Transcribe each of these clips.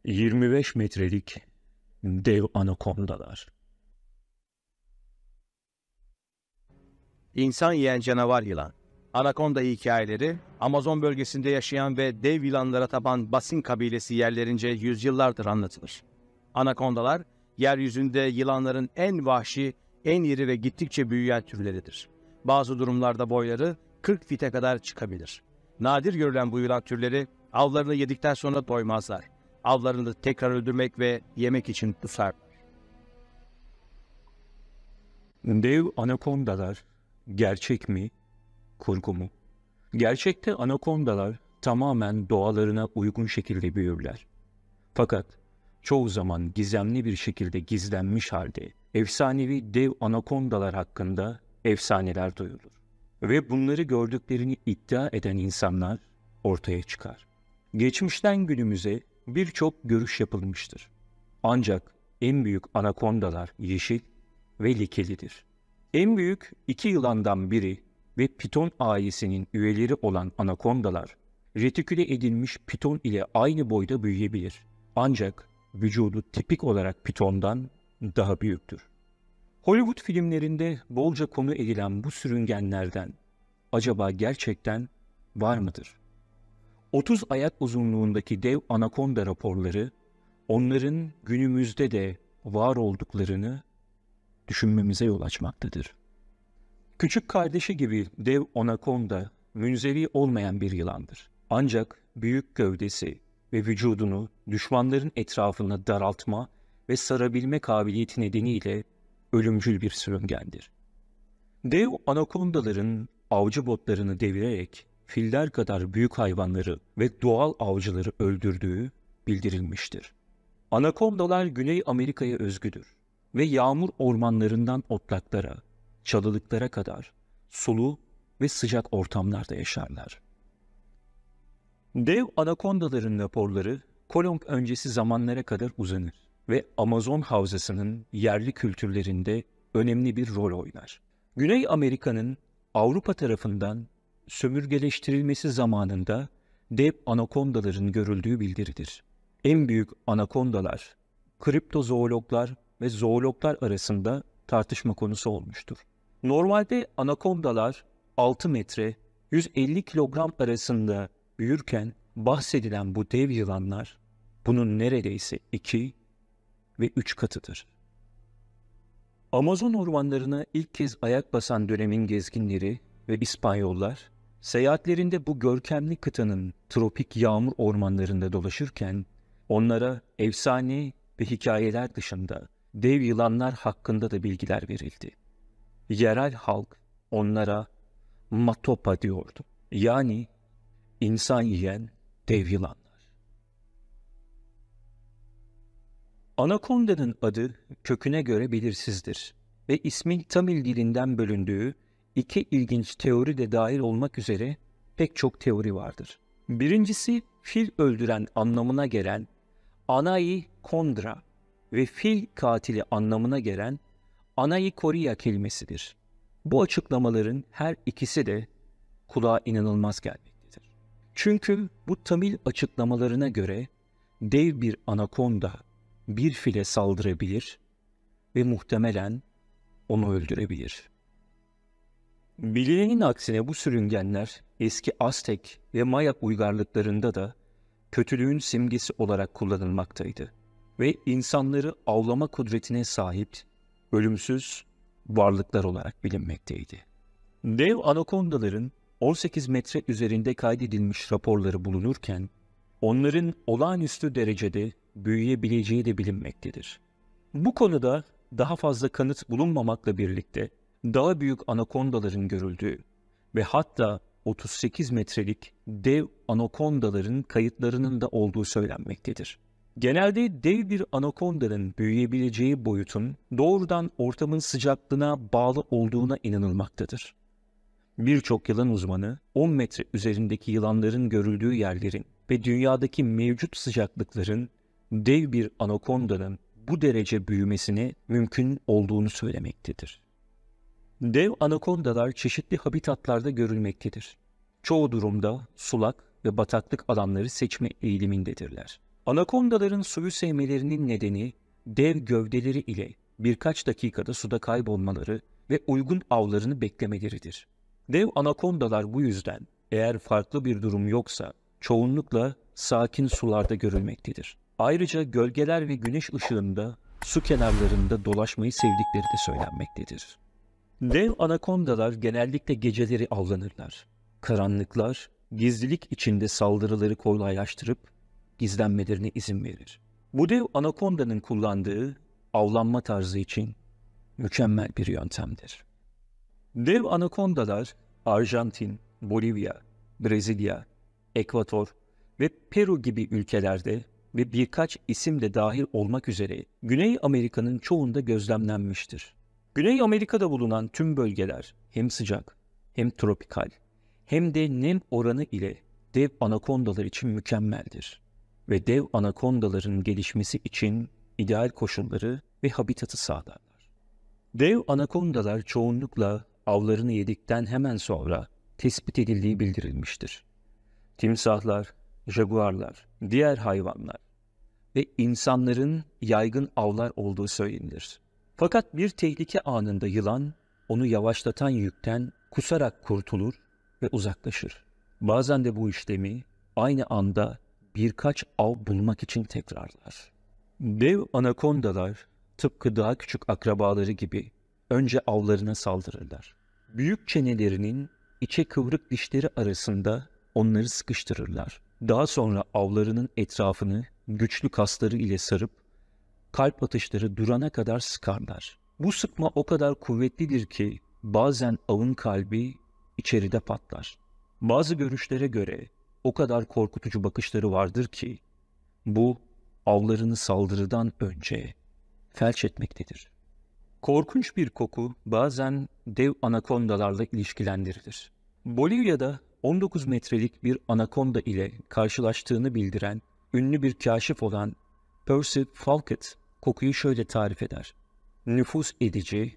...25 metrelik dev anakondalar. İnsan yiyen canavar yılan. Anakonda hikayeleri, Amazon bölgesinde yaşayan ve dev yılanlara tapan Basin kabilesi yerlerince yüzyıllardır anlatılır. Anakondalar, yeryüzünde yılanların en vahşi, en iri ve gittikçe büyüyen türleridir. Bazı durumlarda boyları 40 fite kadar çıkabilir. Nadir görülen bu yılan türleri, avlarını yedikten sonra doymazlar. Avlarını tekrar öldürmek ve yemek için pusarlar. Dev anakondalar gerçek mi, kurgu mu? Gerçekte anakondalar tamamen doğalarına uygun şekilde büyürler. Fakat çoğu zaman gizemli bir şekilde gizlenmiş halde efsanevi dev anakondalar hakkında efsaneler duyulur. Ve bunları gördüklerini iddia eden insanlar ortaya çıkar. Geçmişten günümüze birçok görüş yapılmıştır. Ancak en büyük anakondalar yeşil ve lekelidir. En büyük iki yılandan biri ve piton ailesinin üyeleri olan anakondalar, retiküle edilmiş piton ile aynı boyda büyüyebilir. Ancak vücudu tipik olarak pitondan daha büyüktür. Hollywood filmlerinde bolca konu edilen bu sürüngenlerden acaba gerçekten var mıdır? 30 ayak uzunluğundaki dev anakonda raporları, onların günümüzde de var olduklarını düşünmemize yol açmaktadır. Küçük kardeşi gibi dev anakonda münzevi olmayan bir yılandır. Ancak büyük gövdesi ve vücudunu düşmanların etrafına daraltma ve sarabilme kabiliyeti nedeniyle ölümcül bir sürüngendir. Dev anakondaların avcı botlarını devirerek filler kadar büyük hayvanları ve doğal avcıları öldürdüğü bildirilmiştir. Anakondalar Güney Amerika'ya özgüdür ve yağmur ormanlarından otlaklara, çalılıklara kadar sulu ve sıcak ortamlarda yaşarlar. Dev anakondaların raporları Kolomb öncesi zamanlara kadar uzanır ve Amazon havzasının yerli kültürlerinde önemli bir rol oynar. Güney Amerika'nın Avrupa tarafından sömürgeleştirilmesi zamanında dev anakondaların görüldüğü bildirilir. En büyük anakondalar, kriptozoologlar ve zoologlar arasında tartışma konusu olmuştur. Normalde anakondalar 6 metre 150 kilogram arasında büyürken bahsedilen bu dev yılanlar bunun neredeyse 2 ve 3 katıdır. Amazon ormanlarına ilk kez ayak basan dönemin gezginleri ve İspanyollar, seyahatlerinde bu görkemli kıtanın tropik yağmur ormanlarında dolaşırken, onlara efsane ve hikayeler dışında dev yılanlar hakkında da bilgiler verildi. Yerel halk onlara matopa diyordu. Yani insan yiyen dev yılanlar. Anakonda'nın adı köküne göre belirsizdir ve ismin Tamil dilinden bölündüğü iki ilginç teori de dahil olmak üzere pek çok teori vardır. Birincisi fil öldüren anlamına gelen Anai Kondra ve fil katili anlamına gelen Anai Koria kelimesidir. Bu açıklamaların her ikisi de kulağa inanılmaz gelmektedir. Çünkü bu Tamil açıklamalarına göre dev bir anakonda bir file saldırabilir ve muhtemelen onu öldürebilir. Bilinenin aksine bu sürüngenler eski Aztek ve Maya uygarlıklarında da kötülüğün simgesi olarak kullanılmaktaydı ve insanları avlama kudretine sahip ölümsüz varlıklar olarak bilinmekteydi. Dev anakondaların 18 metre üzerinde kaydedilmiş raporları bulunurken, onların olağanüstü derecede büyüyebileceği de bilinmektedir. Bu konuda daha fazla kanıt bulunmamakla birlikte, daha büyük anakondaların görüldüğü ve hatta 38 metrelik dev anakondaların kayıtlarının da olduğu söylenmektedir. Genelde dev bir anakondanın büyüyebileceği boyutun doğrudan ortamın sıcaklığına bağlı olduğuna inanılmaktadır. Birçok yılan uzmanı 10 metre üzerindeki yılanların görüldüğü yerlerin ve dünyadaki mevcut sıcaklıkların dev bir anakondanın bu derece büyümesine mümkün olduğunu söylemektedir. Dev anakondalar çeşitli habitatlarda görülmektedir. Çoğu durumda sulak ve bataklık alanları seçme eğilimindedirler. Anakondaların suyu sevmelerinin nedeni dev gövdeleri ile birkaç dakikada suda kaybolmaları ve uygun avlarını beklemeleridir. Dev anakondalar bu yüzden eğer farklı bir durum yoksa çoğunlukla sakin sularda görülmektedir. Ayrıca gölgeler ve güneş ışığında su kenarlarında dolaşmayı sevdikleri de söylenmektedir. Dev anakondalar genellikle geceleri avlanırlar. Karanlıklar, gizlilik içinde saldırıları kolaylaştırıp gizlenmelerine izin verir. Bu dev anakondanın kullandığı avlanma tarzı için mükemmel bir yöntemdir. Dev anakondalar Arjantin, Bolivya, Brezilya, Ekvator ve Peru gibi ülkelerde ve birkaç isim de dahil olmak üzere Güney Amerika'nın çoğunda gözlemlenmiştir. Güney Amerika'da bulunan tüm bölgeler hem sıcak, hem tropikal, hem de nem oranı ile dev anakondalar için mükemmeldir. Ve dev anakondaların gelişmesi için ideal koşulları ve habitatı sağlarlar. Dev anakondalar çoğunlukla avlarını yedikten hemen sonra tespit edildiği bildirilmiştir. Timsahlar, jaguarlar, diğer hayvanlar ve insanların yaygın avlar olduğu söylenir. Fakat bir tehlike anında yılan onu yavaşlatan yükten kusarak kurtulur ve uzaklaşır. Bazen de bu işlemi aynı anda birkaç av bulmak için tekrarlar. Dev anakondalar tıpkı daha küçük akrabaları gibi önce avlarına saldırırlar. Büyük çenelerinin içe kıvrık dişleri arasında onları sıkıştırırlar. Daha sonra avlarının etrafını güçlü kasları ile sarıp kalp atışları durana kadar sıkarlar. Bu sıkma o kadar kuvvetlidir ki bazen avın kalbi içeride patlar. Bazı görüşlere göre o kadar korkutucu bakışları vardır ki bu avlarını saldırıdan önce felç etmektedir. Korkunç bir koku bazen dev anakondalarla ilişkilendirilir. Bolivya'da 19 metrelik bir anakonda ile karşılaştığını bildiren ünlü bir kaşif olan Percy Falkett kokuyu şöyle tarif eder. Nüfuz edici,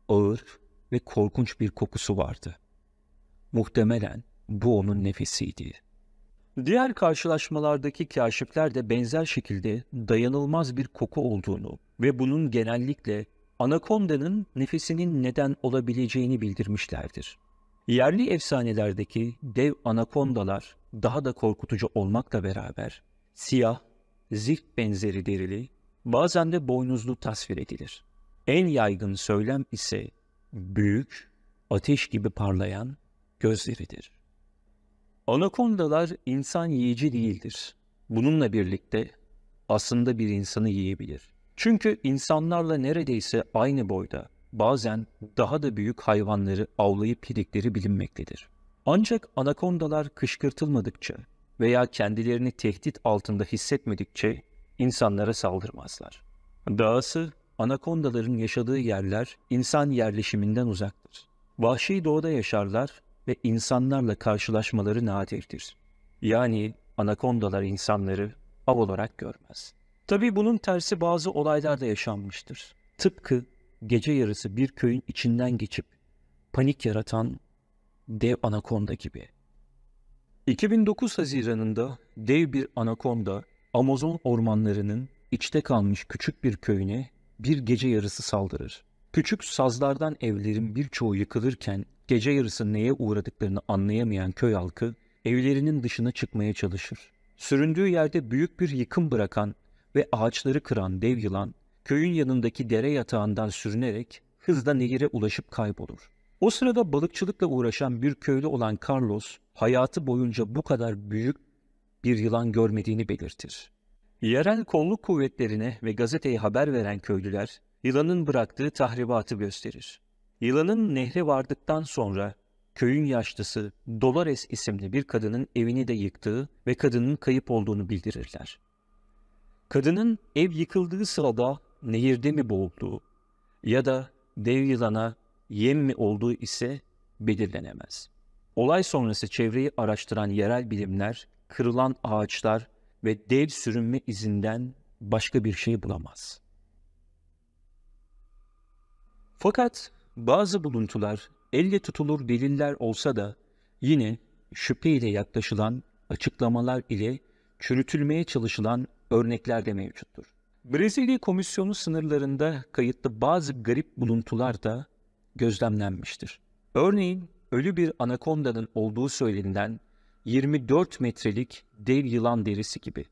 ağır ve korkunç bir kokusu vardı. Muhtemelen bu onun nefesiydi. Diğer karşılaşmalardaki kaşifler de benzer şekilde dayanılmaz bir koku olduğunu ve bunun genellikle anakondanın nefesinin neden olabileceğini bildirmişlerdir. Yerli efsanelerdeki dev anakondalar daha da korkutucu olmakla beraber siyah, zift benzeri derili, bazen de boynuzlu tasvir edilir. En yaygın söylem ise büyük, ateş gibi parlayan gözleridir. Anakondalar insan yiyici değildir. Bununla birlikte aslında bir insanı yiyebilir. Çünkü insanlarla neredeyse aynı boyda, bazen daha da büyük hayvanları avlayıp yedikleri bilinmektedir. Ancak anakondalar kışkırtılmadıkça veya kendilerini tehdit altında hissetmedikçe insanlara saldırmazlar. Dahası anakondaların yaşadığı yerler insan yerleşiminden uzaktır. Vahşi doğada yaşarlar ve insanlarla karşılaşmaları nadirdir. Yani anakondalar insanları av olarak görmez. Tabii bunun tersi bazı olaylar da yaşanmıştır. Tıpkı gece yarısı bir köyün içinden geçip panik yaratan dev anakonda gibi. 2009 Haziran'ında dev bir anakonda Amazon ormanlarının içte kalmış küçük bir köyüne bir gece yarısı saldırır. Küçük sazlardan evlerin birçoğu yıkılırken gece yarısı neye uğradıklarını anlayamayan köy halkı evlerinin dışına çıkmaya çalışır. Süründüğü yerde büyük bir yıkım bırakan ve ağaçları kıran dev yılan köyün yanındaki dere yatağından sürünerek hızla nehire ulaşıp kaybolur. O sırada balıkçılıkla uğraşan bir köylü olan Carlos hayatı boyunca bu kadar büyük bir yılan görmediğini belirtir. Yerel kolluk kuvvetlerine ve gazeteye haber veren köylüler yılanın bıraktığı tahribatı gösterir. Yılanın nehre vardıktan sonra köyün yaşlısı Dolores isimli bir kadının evini de yıktığı ve kadının kayıp olduğunu bildirirler. Kadının ev yıkıldığı sırada nehirde mi boğulduğu ya da dev yılana yem mi olduğu ise belirlenemez. Olay sonrası çevreyi araştıran yerel bilimler, kırılan ağaçlar ve dev sürünme izinden başka bir şey bulamaz. Fakat bazı buluntular elle tutulur deliller olsa da yine şüpheyle yaklaşılan açıklamalar ile çürütülmeye çalışılan örnekler de mevcuttur. Brezilya Komisyonu sınırlarında kayıtlı bazı garip buluntular da gözlemlenmiştir. Örneğin ölü bir anakondanın olduğu söylenilen 24 metrelik dev yılan derisi gibi.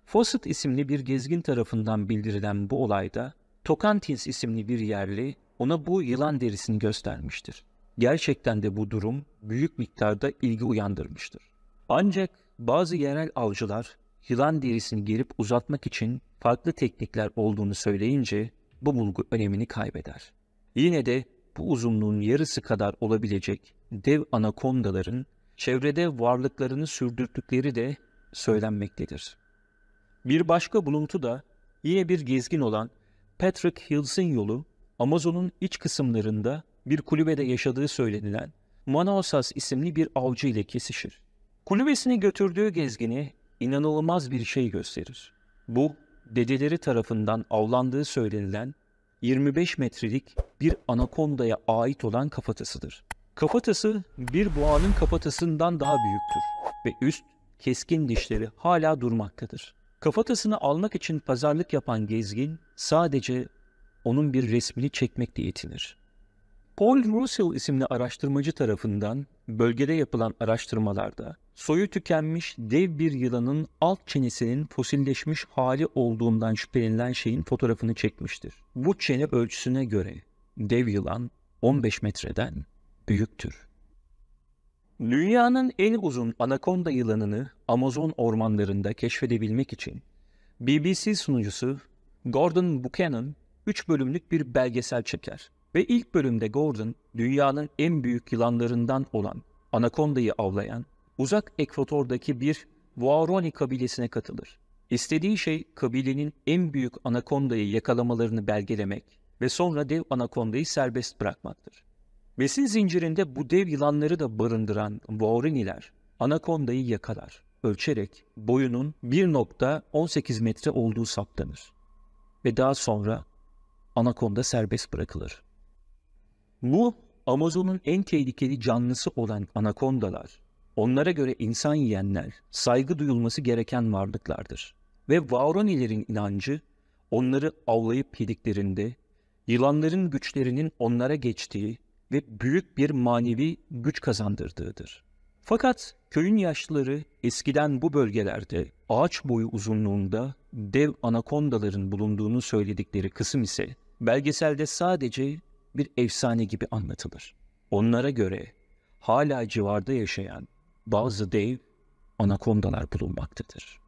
Fawcett isimli bir gezgin tarafından bildirilen bu olayda Tocantins isimli bir yerli ona bu yılan derisini göstermiştir. Gerçekten de bu durum büyük miktarda ilgi uyandırmıştır. Ancak bazı yerel avcılar yılan derisini gerip uzatmak için farklı teknikler olduğunu söyleyince bu bulgu önemini kaybeder. Yine de bu uzunluğun yarısı kadar olabilecek dev anakondaların çevrede varlıklarını sürdürdükleri de söylenmektedir. Bir başka buluntu da yine bir gezgin olan Patrick Hills'in yolu Amazon'un iç kısımlarında bir kulübede yaşadığı söylenilen Manausas isimli bir avcı ile kesişir. Kulübesine götürdüğü gezgini inanılmaz bir şey gösterir. Bu, dedeleri tarafından avlandığı söylenilen 25 metrelik bir anakondaya ait olan kafatasıdır. Kafatası bir boğanın kafatasından daha büyüktür ve üst keskin dişleri hala durmaktadır. Kafatasını almak için pazarlık yapan gezgin sadece onun bir resmini çekmekle yetinir. Paul Russell isimli araştırmacı tarafından bölgede yapılan araştırmalarda soyu tükenmiş dev bir yılanın alt çenesinin fosilleşmiş hali olduğundan şüphelenilen şeyin fotoğrafını çekmiştir. Bu çene ölçüsüne göre dev yılan 15 metreden büyüktür. Dünyanın en uzun anakonda yılanını Amazon ormanlarında keşfedebilmek için BBC sunucusu Gordon Buchanan 3 bölümlük bir belgesel çeker. Ve ilk bölümde Gordon, dünyanın en büyük yılanlarından olan anakondayı avlayan, uzak ekvatordaki bir Waorani kabilesine katılır. İstediği şey kabilenin en büyük anakondayı yakalamalarını belgelemek ve sonra dev anakondayı serbest bırakmaktır. Besin zincirinde bu dev yılanları da barındıran Waoraniler, anakondayı yakalar, ölçerek boyunun 1,18 metre olduğu saptanır. Ve daha sonra anakonda serbest bırakılır. Bu, Amazon'un en tehlikeli canlısı olan anakondalar, onlara göre insan yiyenler, saygı duyulması gereken varlıklardır. Ve Waoranilerin inancı, onları avlayıp yediklerinde, yılanların güçlerinin onlara geçtiği ve büyük bir manevi güç kazandırdığıdır. Fakat köyün yaşlıları eskiden bu bölgelerde ağaç boyu uzunluğunda dev anakondaların bulunduğunu söyledikleri kısım ise belgeselde sadece bir efsane gibi anlatılır. Onlara göre hala civarda yaşayan bazı dev anakondalar bulunmaktadır.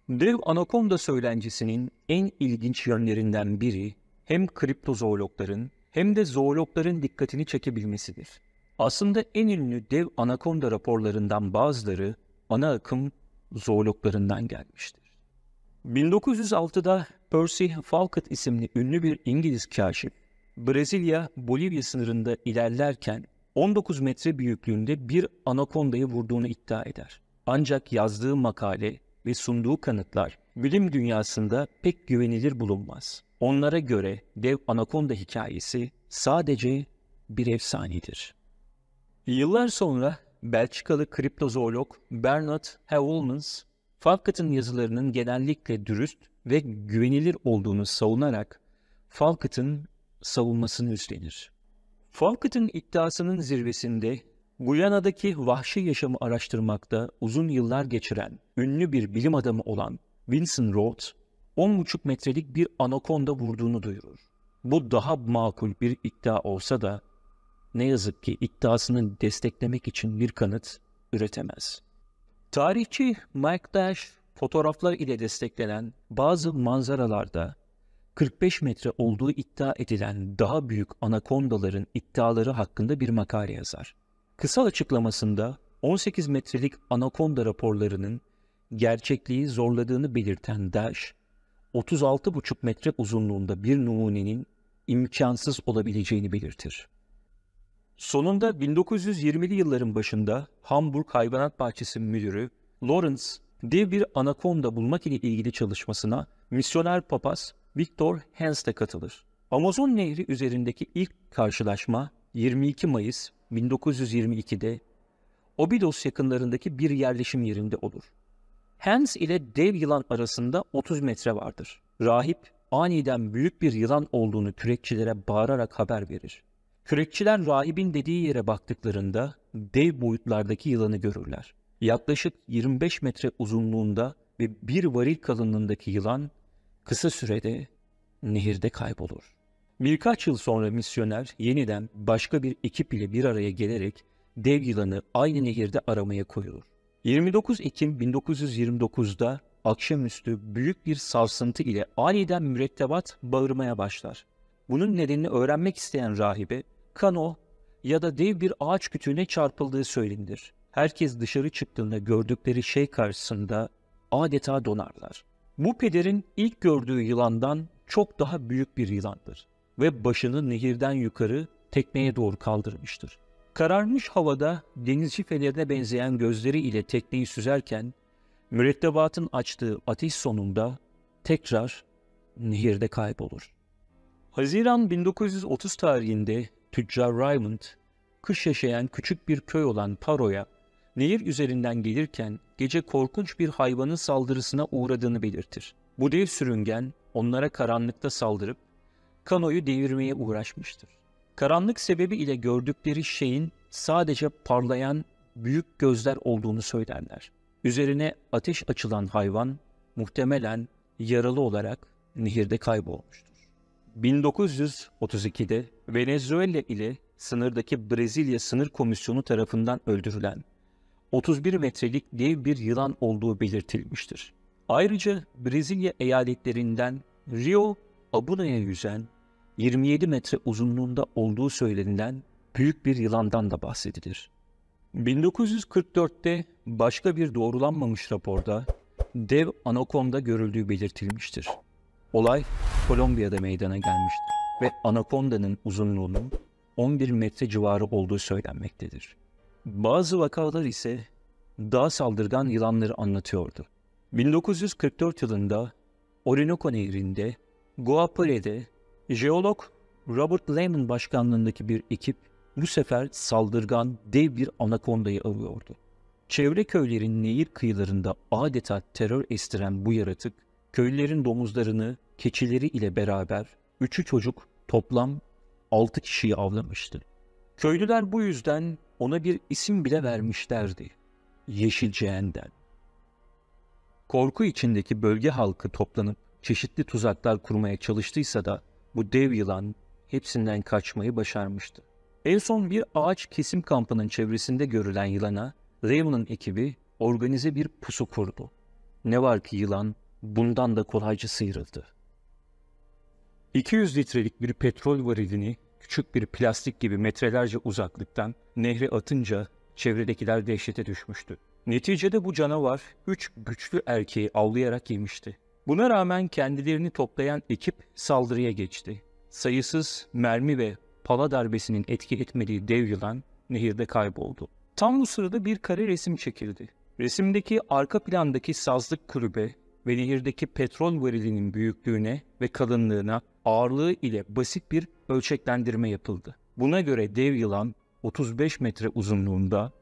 Dev anakonda söylencisinin en ilginç yönlerinden biri hem kriptozoologların hem de zoologların dikkatini çekebilmesidir. Aslında en ünlü dev anakonda raporlarından bazıları ana akım zoologlarından gelmiştir. 1906'da Percy Falcott isimli ünlü bir İngiliz kâşif, Brezilya-Bolivya sınırında ilerlerken 19 metre büyüklüğünde bir anakondayı vurduğunu iddia eder. Ancak yazdığı makale ve sunduğu kanıtlar bilim dünyasında pek güvenilir bulunmaz. Onlara göre dev anakonda hikayesi sadece bir efsanedir. Yıllar sonra Belçikalı kriptozoolog Bernard Heuvelmans, Falcott'ın yazılarının genellikle dürüst ve güvenilir olduğunu savunarak Falcott'ın savunmasını üstlenir. Falcott'ın iddiasının zirvesinde Guyana'daki vahşi yaşamı araştırmakta uzun yıllar geçiren ünlü bir bilim adamı olan Vincent Roth, 10,5 metrelik bir anakonda vurduğunu duyurur. Bu daha makul bir iddia olsa da ne yazık ki iddiasını desteklemek için bir kanıt üretemez. Tarihçi Mike Dash, fotoğraflar ile desteklenen bazı manzaralarda 45 metre olduğu iddia edilen daha büyük anakondaların iddiaları hakkında bir makale yazar. Kısa açıklamasında 18 metrelik anakonda raporlarının gerçekliği zorladığını belirten Dash, 36,5 metre uzunluğunda bir numunenin imkansız olabileceğini belirtir. Sonunda 1920'li yılların başında Hamburg Hayvanat Bahçesi Müdürü Lawrence, dev bir anakonda bulmak ile ilgili çalışmasına misyoner papaz Viktor Hens'te katılır. Amazon Nehri üzerindeki ilk karşılaşma 22 Mayıs 1922'de Obidos yakınlarındaki bir yerleşim yerinde olur. Hens ile dev yılan arasında 30 metre vardır. Rahip aniden büyük bir yılan olduğunu kürekçilere bağırarak haber verir. Kürekçiler rahibin dediği yere baktıklarında dev boyutlardaki yılanı görürler. Yaklaşık 25 metre uzunluğunda ve bir varil kalınlığındaki yılan kısa sürede nehirde kaybolur. Birkaç yıl sonra misyoner yeniden başka bir ekip ile bir araya gelerek dev yılanı aynı nehirde aramaya koyulur. 29 Ekim 1929'da akşamüstü büyük bir sarsıntı ile aniden mürettebat bağırmaya başlar. Bunun nedenini öğrenmek isteyen rahibe, kano ya da dev bir ağaç kütüğüne çarpıldığı söylenir. Herkes dışarı çıktığında gördükleri şey karşısında adeta donarlar. Bu pederin ilk gördüğü yılandan çok daha büyük bir yılandır ve başını nehirden yukarı tekneye doğru kaldırmıştır. Kararmış havada denizci fenerine benzeyen gözleri ile tekneyi süzerken mürettebatın açtığı ateş sonunda tekrar nehirde kaybolur. Haziran 1930 tarihinde tüccar Raymond, kış yaşayan küçük bir köy olan Paro'ya nehir üzerinden gelirken gece korkunç bir hayvanın saldırısına uğradığını belirtir. Bu dev sürüngen onlara karanlıkta saldırıp kanoyu devirmeye uğraşmıştır. Karanlık sebebi ile gördükleri şeyin sadece parlayan büyük gözler olduğunu söylerler. Üzerine ateş açılan hayvan muhtemelen yaralı olarak nehirde kaybolmuştur. 1932'de Venezuela ile sınırdaki Brezilya Sınır Komisyonu tarafından öldürülen 31 metrelik dev bir yılan olduğu belirtilmiştir. Ayrıca Brezilya eyaletlerinden Rio Abuna'ya yüzen 27 metre uzunluğunda olduğu söylenilen büyük bir yılandan da bahsedilir. 1944'te başka bir doğrulanmamış raporda dev anakonda görüldüğü belirtilmiştir. Olay Kolombiya'da meydana gelmiştir ve anakondanın uzunluğunun 11 metre civarı olduğu söylenmektedir. Bazı vakalar ise daha saldırgan yılanları anlatıyordu. 1944 yılında Orinoco Nehri'nde Guapare'de jeolog Robert Lehman başkanlığındaki bir ekip bu sefer saldırgan dev bir anakondayı arıyordu. Çevre köylerin nehir kıyılarında adeta terör estiren bu yaratık, köylülerin domuzlarını, keçileri ile beraber 3'ü çocuk toplam 6 kişiyi avlamıştı. Köylüler bu yüzden ona bir isim bile vermişlerdi. Yeşil Cehennem. Korku içindeki bölge halkı toplanıp çeşitli tuzaklar kurmaya çalıştıysa da bu dev yılan hepsinden kaçmayı başarmıştı. En son bir ağaç kesim kampının çevresinde görülen yılana Raymond'un ekibi organize bir pusu kurdu. Ne var ki yılan bundan da kolayca sıyrıldı. 200 litrelik bir petrol varilini küçük bir plastik gibi metrelerce uzaklıktan nehre atınca çevredekiler dehşete düşmüştü. Neticede bu canavar 3 güçlü erkeği avlayarak yemişti. Buna rağmen kendilerini toplayan ekip saldırıya geçti. Sayısız mermi ve pala darbesinin etki etmediği dev yılan nehirde kayboldu. Tam bu sırada bir kare resim çekildi. Resimdeki arka plandaki sazlık kulübe ve nehirdeki petrol varilinin büyüklüğüne ve kalınlığına ağırlığı ile basit bir ölçeklendirme yapıldı. Buna göre dev yılan 35 metre uzunluğunda,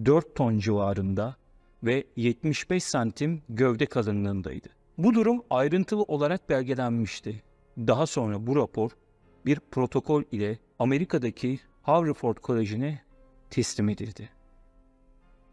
4 ton civarında ve 75 santim gövde kalınlığındaydı. Bu durum ayrıntılı olarak belgelenmişti. Daha sonra bu rapor bir protokol ile Amerika'daki Haverford Koleji'ne teslim edildi.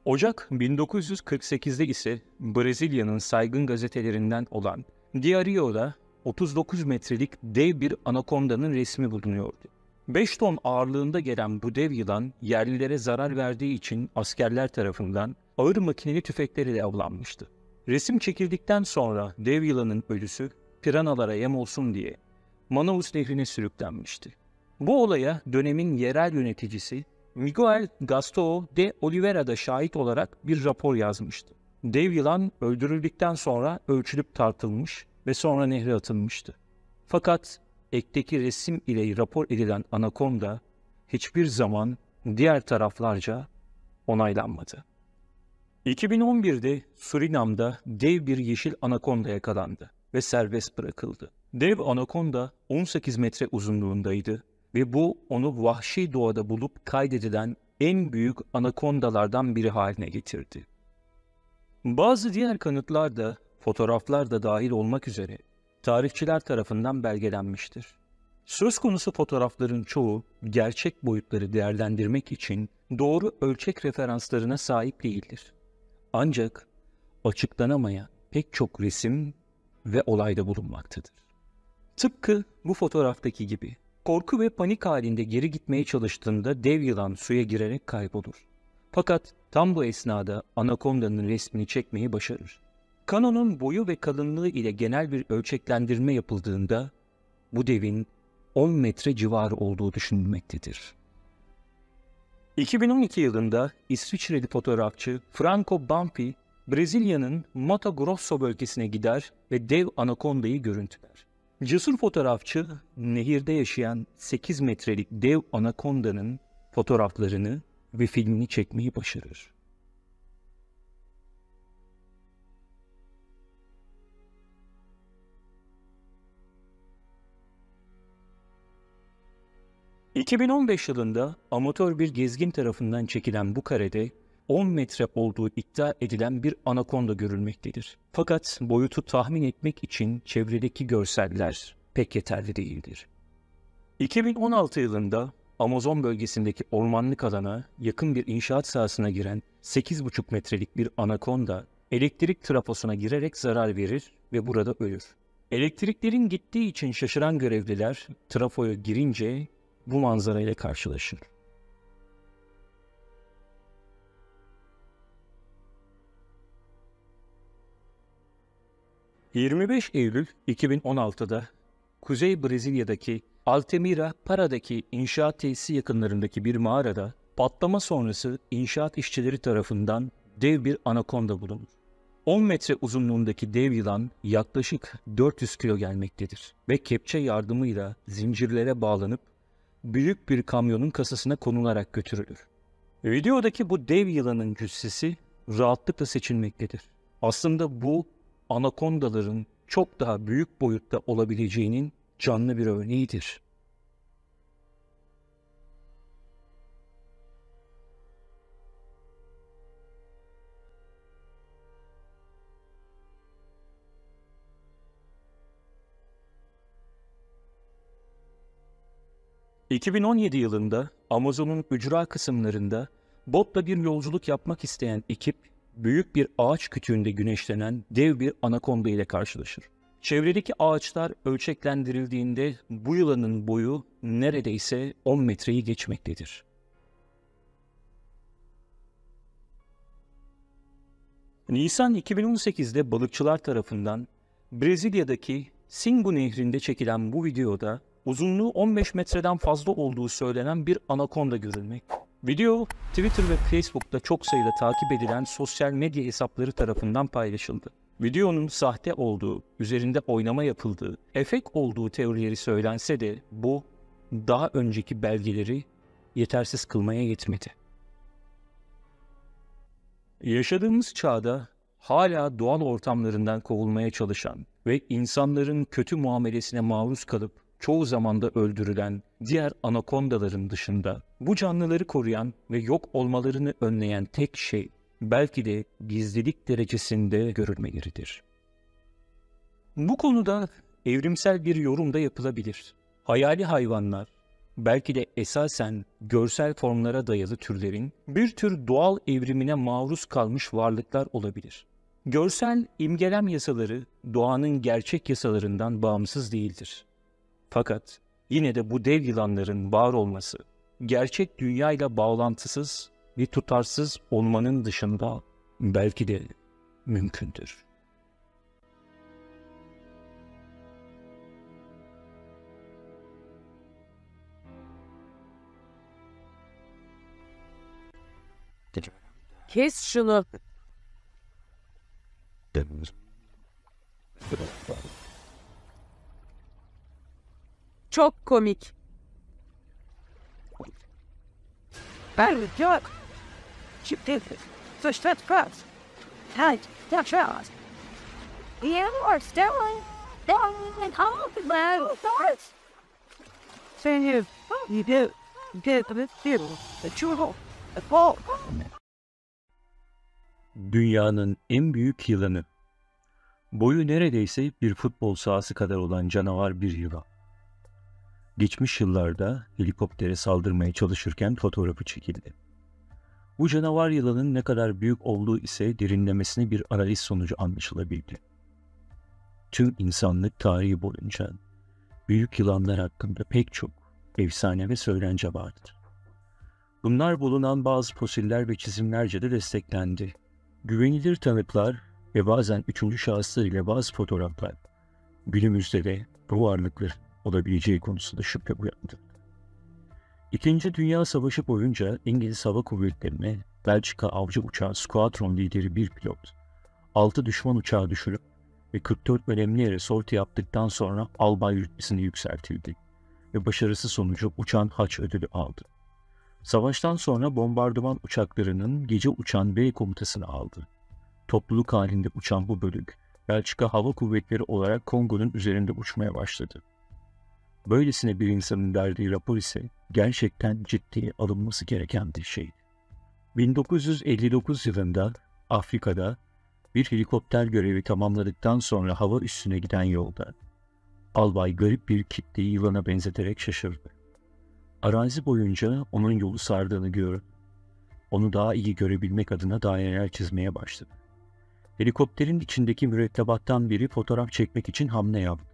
Ocak 1948'de ise Brezilya'nın saygın gazetelerinden olan Diario'da 39 metrelik dev bir anakondanın resmi bulunuyordu. 5 ton ağırlığında gelen bu dev yılan yerlilere zarar verdiği için askerler tarafından ağır makineli tüfeklerle avlanmıştı. Resim çekildikten sonra dev yılanın ölüsü piranalara yem olsun diye Manaus Nehri'ne sürüklenmişti. Bu olaya dönemin yerel yöneticisi Miguel Gastão de Oliveira da şahit olarak bir rapor yazmıştı. Dev yılan öldürüldükten sonra ölçülüp tartılmış ve sonra nehre atılmıştı. Fakat ekteki resim ile rapor edilen anakonda hiçbir zaman diğer taraflarca onaylanmadı. 2011'de Surinam'da dev bir yeşil anakonda yakalandı ve serbest bırakıldı. Dev anakonda 18 metre uzunluğundaydı ve bu onu vahşi doğada bulup kaydedilen en büyük anakondalardan biri haline getirdi. Bazı diğer kanıtlar da, fotoğraflar da dahil olmak üzere tarihçiler tarafından belgelenmiştir. Söz konusu fotoğrafların çoğu gerçek boyutları değerlendirmek için doğru ölçek referanslarına sahip değildir. Ancak açıklanamayan pek çok resim ve olayda bulunmaktadır. Tıpkı bu fotoğraftaki gibi korku ve panik halinde geri gitmeye çalıştığında dev yılan suya girerek kaybolur. Fakat tam bu esnada anakondanın resmini çekmeyi başarır. Kanonun boyu ve kalınlığı ile genel bir ölçeklendirme yapıldığında bu devin 10 metre civarı olduğu düşünülmektedir. 2012 yılında İsviçreli fotoğrafçı Franco Banfi, Brezilya'nın Mato Grosso bölgesine gider ve dev anakondayı görüntüler. Cesur fotoğrafçı, nehirde yaşayan 8 metrelik dev anakondanın fotoğraflarını ve filmini çekmeyi başarır. ...2015 yılında amatör bir gezgin tarafından çekilen bu karede 10 metre olduğu iddia edilen bir anakonda görülmektedir. Fakat boyutu tahmin etmek için çevredeki görseller pek yeterli değildir. 2016 yılında Amazon bölgesindeki ormanlık alana yakın bir inşaat sahasına giren 8,5 metrelik bir anakonda elektrik traposuna girerek zarar verir ve burada ölür. Elektriklerin gittiği için şaşıran görevliler trafoya girince bu manzarayla karşılaşır. ...25 Eylül 2016'da Kuzey Brezilya'daki Altamira Para'daki inşaat tesisi yakınlarındaki bir mağarada patlama sonrası inşaat işçileri tarafından dev bir anakonda bulunur. 10 metre uzunluğundaki dev yılan yaklaşık 400 kilo gelmektedir ve kepçe yardımıyla zincirlere bağlanıp büyük bir kamyonun kasasına konularak götürülür. Videodaki bu dev yılanın cüssesi rahatlıkla seçilmektedir. Aslında bu anakondaların çok daha büyük boyutta olabileceğinin canlı bir örneğidir. ...2017 yılında Amazon'un ücra kısımlarında botla bir yolculuk yapmak isteyen ekip... ...büyük bir ağaç kütüğünde güneşlenen dev bir anakonda ile karşılaşır. Çevredeki ağaçlar ölçeklendirildiğinde bu yılanın boyu neredeyse 10 metreyi geçmektedir. Nisan 2018'de balıkçılar tarafından Brezilya'daki Singu Nehri'nde çekilen bu videoda uzunluğu 15 metreden fazla olduğu söylenen bir anakonda görülmek. Video Twitter ve Facebook'ta çok sayıda takip edilen sosyal medya hesapları tarafından paylaşıldı. Videonun sahte olduğu, üzerinde oynama yapıldığı, efekt olduğu teorileri söylense de bu daha önceki belgeleri yetersiz kılmaya yetmedi. Yaşadığımız çağda hala doğal ortamlarından kovulmaya çalışan ve insanların kötü muamelesine maruz kalıp çoğu zamanda öldürülen diğer anakondaların dışında bu canlıları koruyan ve yok olmalarını önleyen tek şey belki de gizlilik derecesinde görülmeleridir. Bu konuda evrimsel bir yorum da yapılabilir. Hayali hayvanlar, belki de esasen görsel formlara dayalı türlerin bir tür doğal evrimine maruz kalmış varlıklar olabilir. Görsel imgelem yasaları doğanın gerçek yasalarından bağımsız değildir. Fakat yine de bu dev yılanların var olması, gerçek dünyayla bağlantısız ve tutarsız olmanın dışında belki de mümkündür. Kes şunu. Çok komik. Ben yok. Şimdi fırsat fırs. Hayır, yapacağız. You are still in the forest. Sen you do. Get the churro. The ball. Dünyanın en büyük yılanı. Boyu neredeyse bir futbol sahası kadar olan canavar bir yılan. Geçmiş yıllarda helikoptere saldırmaya çalışırken fotoğrafı çekildi. Bu canavar yılanın ne kadar büyük olduğu ise derinlemesine bir analiz sonucu anlaşılabildi. Tüm insanlık tarihi boyunca büyük yılanlar hakkında pek çok efsane ve söylence vardır. Bunlar bulunan bazı fosiller ve çizimlerce de desteklendi. Güvenilir tanıklar ve bazen üçüncü şahıslar ile bazı fotoğraflar günümüzde de bu varlıkların olabileceği konusunda şüphe uyandırdı. İkinci Dünya Savaşı boyunca İngiliz Hava Kuvvetleri'ne Belçika avcı uçağı Squadron lideri bir pilot, 6 düşman uçağı düşürüp ve 44 önemli yere sorti yaptıktan sonra albay rütbesine yükseltildi ve başarısı sonucu uçan haç ödülü aldı. Savaştan sonra bombardıman uçaklarının gece uçan B komutasını aldı. Topluluk halinde uçan bu bölük, Belçika Hava Kuvvetleri olarak Kongo'nun üzerinde uçmaya başladı. Böylesine bir insanın verdiği rapor ise gerçekten ciddiye alınması gereken bir şeydi. 1959 yılında Afrika'da bir helikopter görevi tamamladıktan sonra hava üssüne giden yolda albay garip bir kitleyi yılana benzeterek şaşırdı. Arazi boyunca onun yolu sardığını gördü. Onu daha iyi görebilmek adına daireler çizmeye başladı. Helikopterin içindeki mürettebattan biri fotoğraf çekmek için hamle yaptı.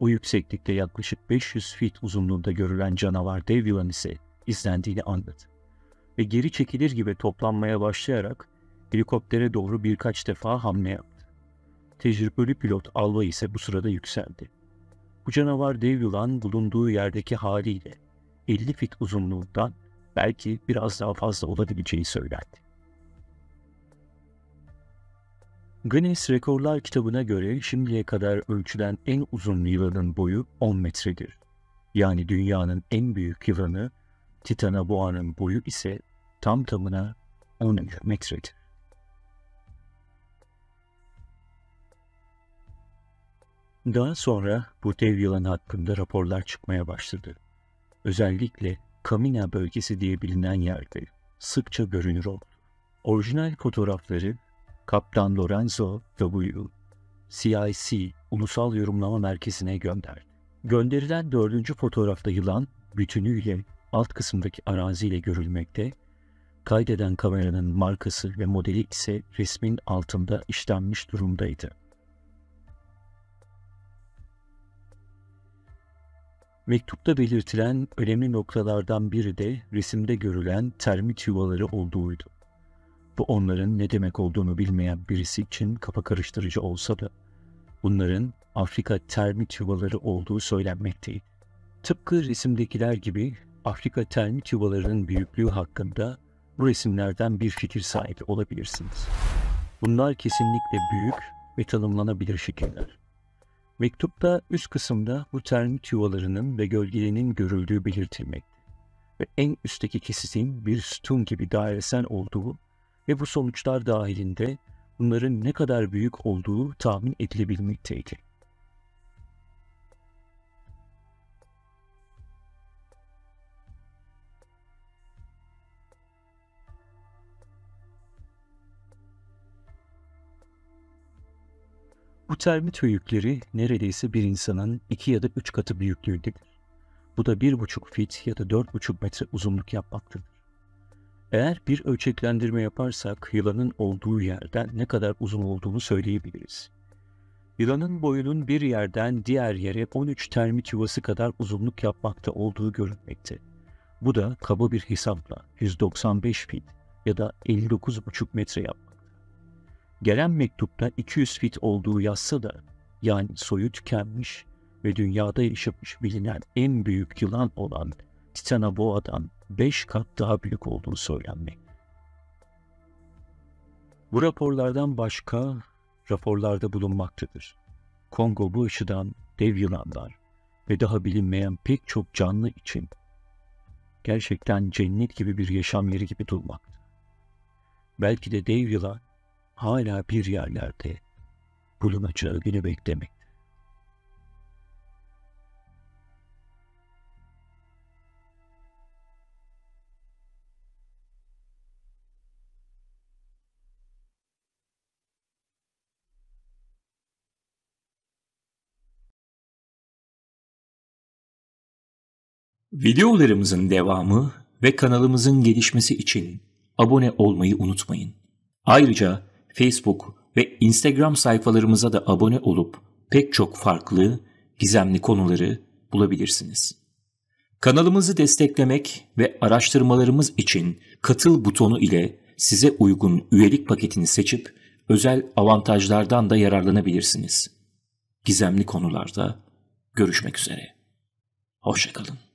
O yükseklikte yaklaşık 500 feet uzunluğunda görülen canavar dev yılan ise izlendiğini anladı. Ve geri çekilir gibi toplanmaya başlayarak helikoptere doğru birkaç defa hamle yaptı. Tecrübeli pilot albay ise bu sırada yükseldi. Bu canavar dev yılan bulunduğu yerdeki haliyle 50 feet uzunluğundan belki biraz daha fazla olabileceği söylendi. Guinness Rekorlar kitabına göre şimdiye kadar ölçülen en uzun yılanın boyu 10 metredir. Yani dünyanın en büyük yılanı Titana boğanın boyu ise tam tamına 13 metredir. Daha sonra bu dev yılan hakkında raporlar çıkmaya başladı. Özellikle Kamina bölgesi diye bilinen yerde sıkça görünür oldu. Orijinal fotoğrafları Kaptan Lorenzo W. CIC Ulusal Yorumlama Merkezi'ne gönderdi. Gönderilen 4. fotoğrafta yılan bütünüyle alt kısımdaki araziyle görülmekte, kaydeden kameranın markası ve modeli ise resmin altında işlenmiş durumdaydı. Mektupta belirtilen önemli noktalardan biri de resimde görülen termit yuvaları olduğuydu. Bu onların ne demek olduğunu bilmeyen birisi için kafa karıştırıcı olsa da bunların Afrika termit yuvaları olduğu söylenmekteydi. Tıpkı resimdekiler gibi Afrika termit yuvalarının büyüklüğü hakkında bu resimlerden bir fikir sahibi olabilirsiniz. Bunlar kesinlikle büyük ve tanımlanabilir şekiller. Mektupta üst kısımda bu termit yuvalarının ve gölgelerinin görüldüğü belirtilmekte ve en üstteki kesitin bir sütun gibi dairesel olduğu ve bu sonuçlar dahilinde bunların ne kadar büyük olduğu tahmin edilebilmekteydi. Bu termit höyükleri neredeyse bir insanın 2 ya da 3 katı büyüklüğündedir. Bu da 1,5 fit ya da 4,5 metre uzunluk yapmaktadır. Eğer bir ölçeklendirme yaparsak yılanın olduğu yerden ne kadar uzun olduğunu söyleyebiliriz. Yılanın boyunun bir yerden diğer yere 13 termit yuvası kadar uzunluk yapmakta olduğu görülmekte. Bu da kaba bir hesapla 195 fit ya da 59,5 metre yapmakta. Gelen mektupta 200 fit olduğu yazsa da yani soyu tükenmiş ve dünyada yaşamış bilinen en büyük yılan olan Titanoboa'dan 5 kat daha büyük olduğu söylenmekte. Bu raporlardan başka raporlarda bulunmaktadır. Kongo bu açıdan dev yılanlar ve daha bilinmeyen pek çok canlı için gerçekten cennet gibi bir yaşam yeri gibi durmakta. Belki de dev yılan hala bir yerlerde bulunacağı günü beklemekte. Videolarımızın devamı ve kanalımızın gelişmesi için abone olmayı unutmayın. Ayrıca Facebook ve Instagram sayfalarımıza da abone olup pek çok farklı, gizemli konuları bulabilirsiniz. Kanalımızı desteklemek ve araştırmalarımız için katıl butonu ile size uygun üyelik paketini seçip özel avantajlardan da yararlanabilirsiniz. Gizemli konularda görüşmek üzere. Hoşça kalın.